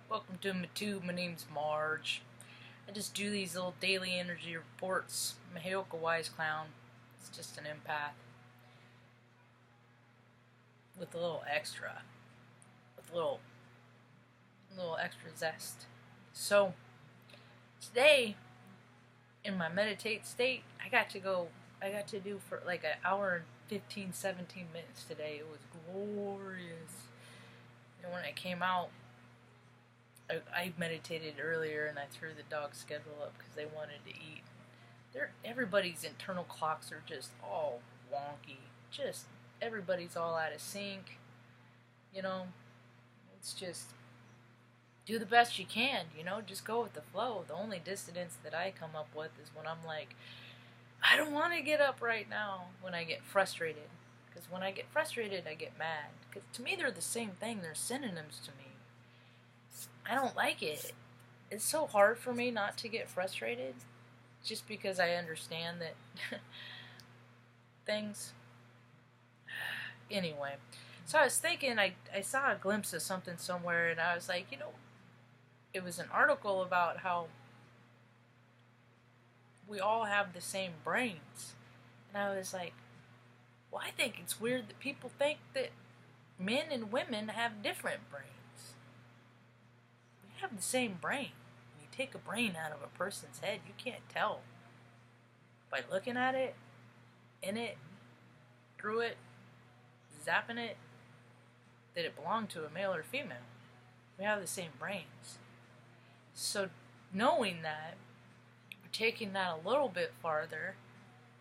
Welcome to my tube. My name's Marge. I just do these little daily energy reports. I'm a Heyoka Wise Clown. It's just an empath with a little extra, with a little extra zest. So today, in my meditate state, I got to do for like an hour and 15, 17 minutes today. It was glorious. And when I came out, I meditated earlier and I threw the dog's schedule up because they wanted to eat. Everybody's internal clocks are just all wonky. Just everybody's all out of sync. You know, it's just do the best you can. Just go with the flow. The only dissonance that I come up with is when I'm like, I don't want to get up right now. When I get frustrated, because when I get frustrated, I get mad. Because to me, they're the same thing. They're synonyms to me. I don't like it. It's so hard for me not to get frustrated just because I understand that things. Anyway, so I was thinking, I saw a glimpse of something somewhere and I was like, it was an article about how we all have the same brains. And I was like, well, I think it's weird that people think that men and women have different brains. Have the same brain. When you take a brain out of a person's head, you can't tell by looking at it, in it, through it, zapping it, that it belonged to a male or female. We have the same brains. So knowing that, we're taking that a little bit farther.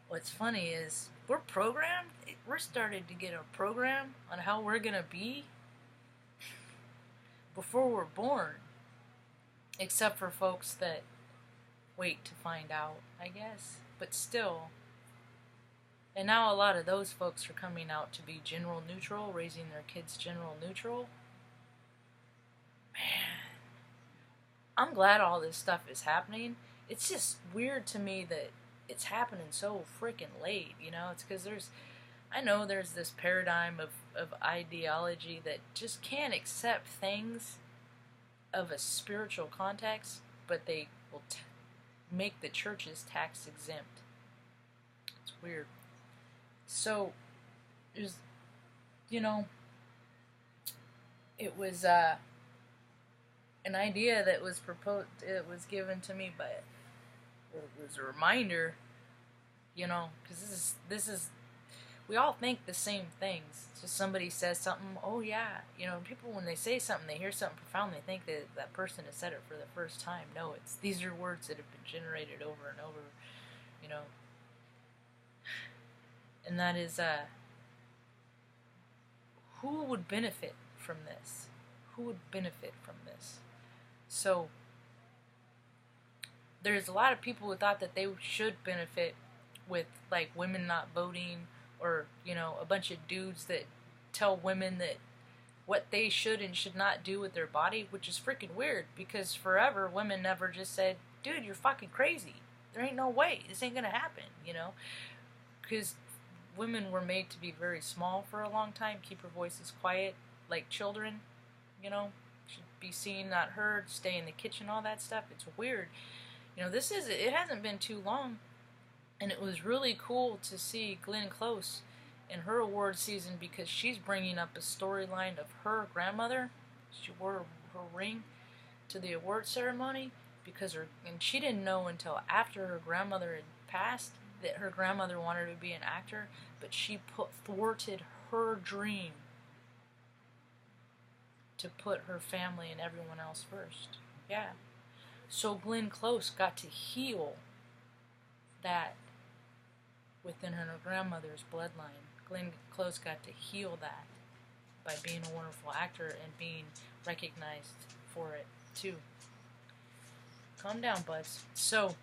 What's funny is we're programmed. We're starting to get a program on how we're going to be before we're born. Except for folks that wait to find out, I guess. But still. And now a lot of those folks are coming out to be general neutral, raising their kids general neutral. Man. I'm glad all this stuff is happening. It's just weird to me that it's happening so freaking late, It's because I know there's this paradigm of ideology that just can't accept things of a spiritual context, but they will make the churches tax exempt. It's weird. So, there's, it was an idea that was proposed. It was given to me by, it was a reminder, because this is. We all think the same things. So somebody says something, oh yeah. People when they say something, they hear something profound, they think that that person has said it for the first time. No, these are words that have been generated over and over, And that is, who would benefit from this? Who would benefit from this? So, there's a lot of people who thought that they should benefit with, like, women not voting, or, a bunch of dudes that tell women that what they should and should not do with their body, which is freaking weird, because forever women never just said, dude, you're fucking crazy. There ain't no way. This ain't gonna happen, Because women were made to be very small for a long time, keep her voices quiet, like children, should be seen, not heard, stay in the kitchen, all that stuff. It's weird. It hasn't been too long. And it was really cool to see Glenn Close in her award season because she's bringing up a storyline of her grandmother. She wore her ring to the award ceremony and she didn't know until after her grandmother had passed that her grandmother wanted to be an actor, but she thwarted her dream to put her family and everyone else first. Yeah. So Glenn Close got to heal that within her grandmother's bloodline. Glenn Close got to heal that by being a wonderful actor and being recognized for it too. Calm down, buds. So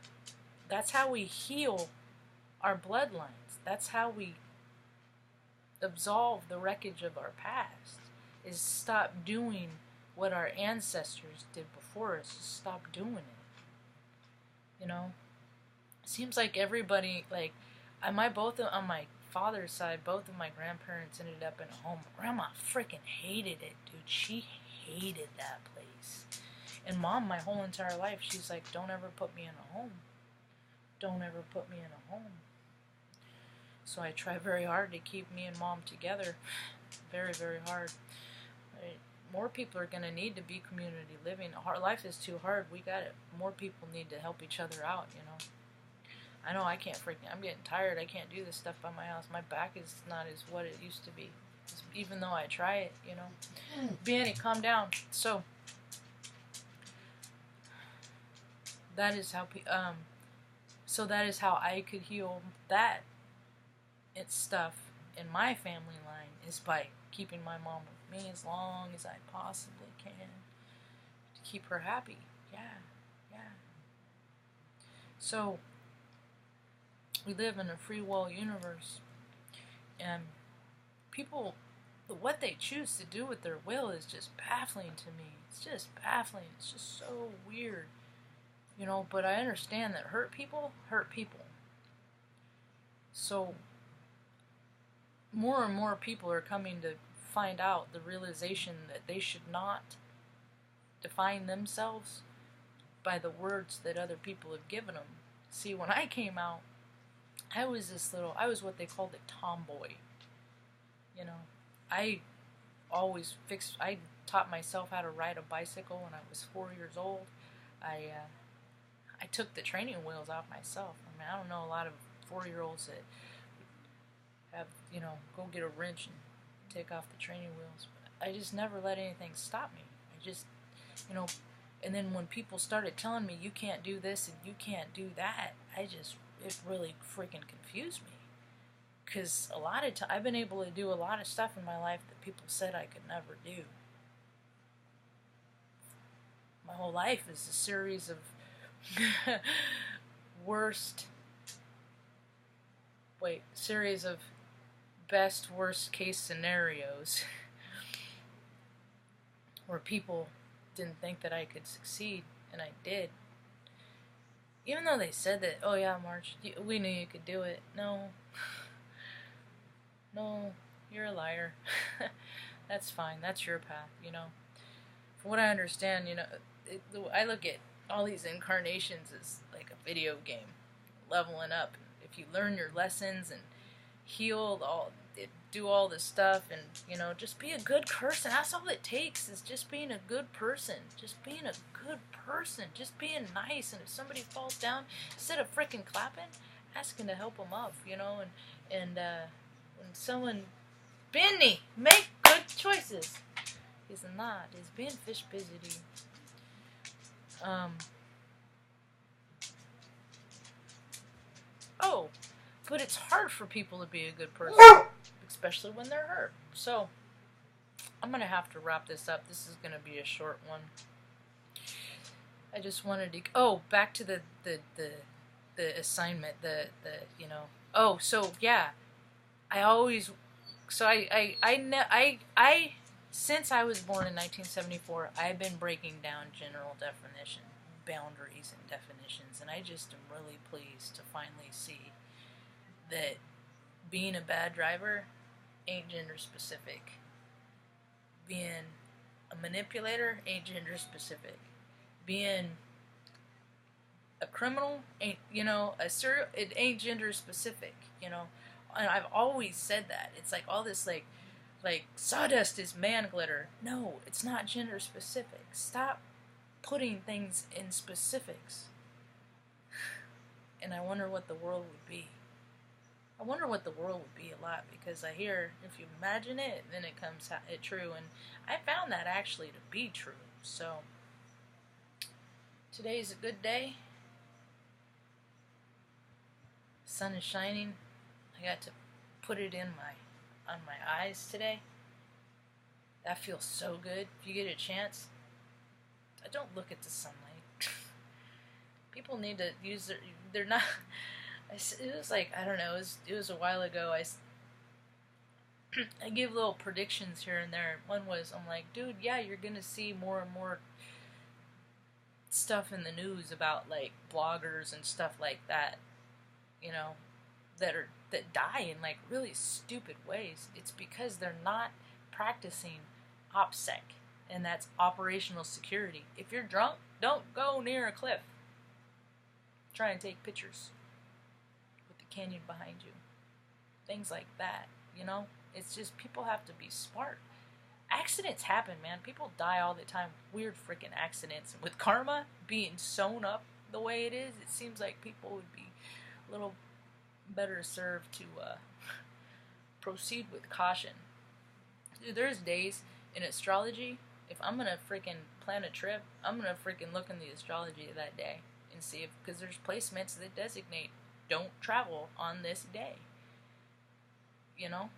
that's how we heal our bloodlines. That's how we absolve the wreckage of our past, is stop doing what our ancestors did before us. Just stop doing it. Seems like everybody, like, on my father's side, both of my grandparents ended up in a home. Grandma freaking hated it, dude. She hated that place. And Mom, my whole entire life, she's like, don't ever put me in a home. Don't ever put me in a home. So I try very hard to keep me and Mom together. Very, very hard. More people are going to need to be community living. Our life is too hard. We got it. More people need to help each other out, you know. I know I can't I'm getting tired. I can't do this stuff by my house. My back is not as what it used to be. Even though I try it, you know. Benny, calm down. So, that is how, so that is how I could heal that it's stuff in my family line, is by keeping my mom with me as long as I possibly can to keep her happy. Yeah. So we live in a free will universe, and people, what they choose to do with their will is just baffling to me. It's just baffling. It's just so weird, you know. But I understand that hurt people hurt people. So more and more people are coming to find out the realization that they should not define themselves by the words that other people have given them. See, when I came out, I was what they called a tomboy. You know, I taught myself how to ride a bicycle when I was 4 years old. I took the training wheels off myself. I mean, I don't know a lot of 4-year-olds that have, you know, go get a wrench and take off the training wheels. But I just never let anything stop me. I just, you know, and then when people started telling me you can't do this and you can't do that, it really freaking confused me. Because a lot of I've been able to do a lot of stuff in my life that people said I could never do. My whole life is a series of best worst case scenarios where people didn't think that I could succeed, and I did. Even though they said that, oh yeah, Marge, we knew you could do it. No, you're a liar. That's fine. That's your path, you know. From what I understand, you know, I look at all these incarnations as like a video game, leveling up. If you learn your lessons and do all this stuff, and, you know, just be a good person. That's all it takes, is just being a good person. Just being a good person. Just being nice. And if somebody falls down, instead of freaking clapping, asking to help them up, you know. And when someone, Benny, make good choices. He's not. He's being fish busy. Oh, but it's hard for people to be a good person, especially when they're hurt. So, I'm going to have to wrap this up. This is going to be a short one. I just wanted to, back to the assignment, you know. Oh, so, yeah. Since I was born in 1974, I've been breaking down general definition, boundaries and definitions, and I just am really pleased to finally see that being a bad driver ain't gender specific. Being a manipulator ain't gender specific. Being a criminal ain't, you know, it ain't gender specific, you know. And I've always said that. It's like all this like sawdust is man glitter. No, it's not gender specific. Stop putting things in specifics. And I wonder what the world would be. I wonder what the world would be a lot, because I hear if you imagine it, then it comes true, and I found that actually to be true. So today's a good day. Sun is shining. I got to put it on my eyes today. That feels so good. If you get a chance, don't look at the sunlight. People need to use they're not. It was like, I don't know, it was a while ago. I give little predictions here and there. One was, I'm like, dude, yeah, you're gonna see more and more stuff in the news about like bloggers and stuff like that, you know, that die in like really stupid ways. It's because they're not practicing OPSEC And that's operational security. If you're drunk, don't go near a cliff. Try and take pictures with the canyon behind you. Things like that, you know? It's just people have to be smart. Accidents happen, man. People die all the time. Weird freaking accidents. And with karma being sewn up the way it is, it seems like people would be a little better served to proceed with caution. Dude, there's days in astrology, if I'm gonna freaking plan a trip, I'm gonna freaking look in the astrology of that day and see if, because there's placements that designate don't travel on this day. You know?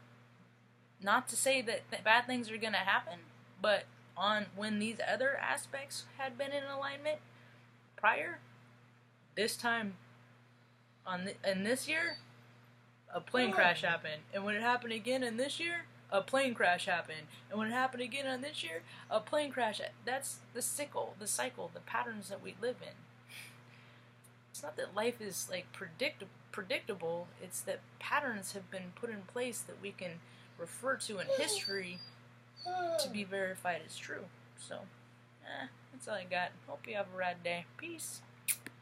Not to say that bad things are gonna happen, but on when these other aspects had been in alignment prior, this time in this year, a plane crash happened, and when it happened again in this year, a plane crash happened, and when it happened again on this year, a plane crash. That's the cycle, the patterns that we live in. It's not that life is like predictable. It's that patterns have been put in place that we can refer to in history to be verified as true. So, that's all I got. Hope you have a rad day. Peace.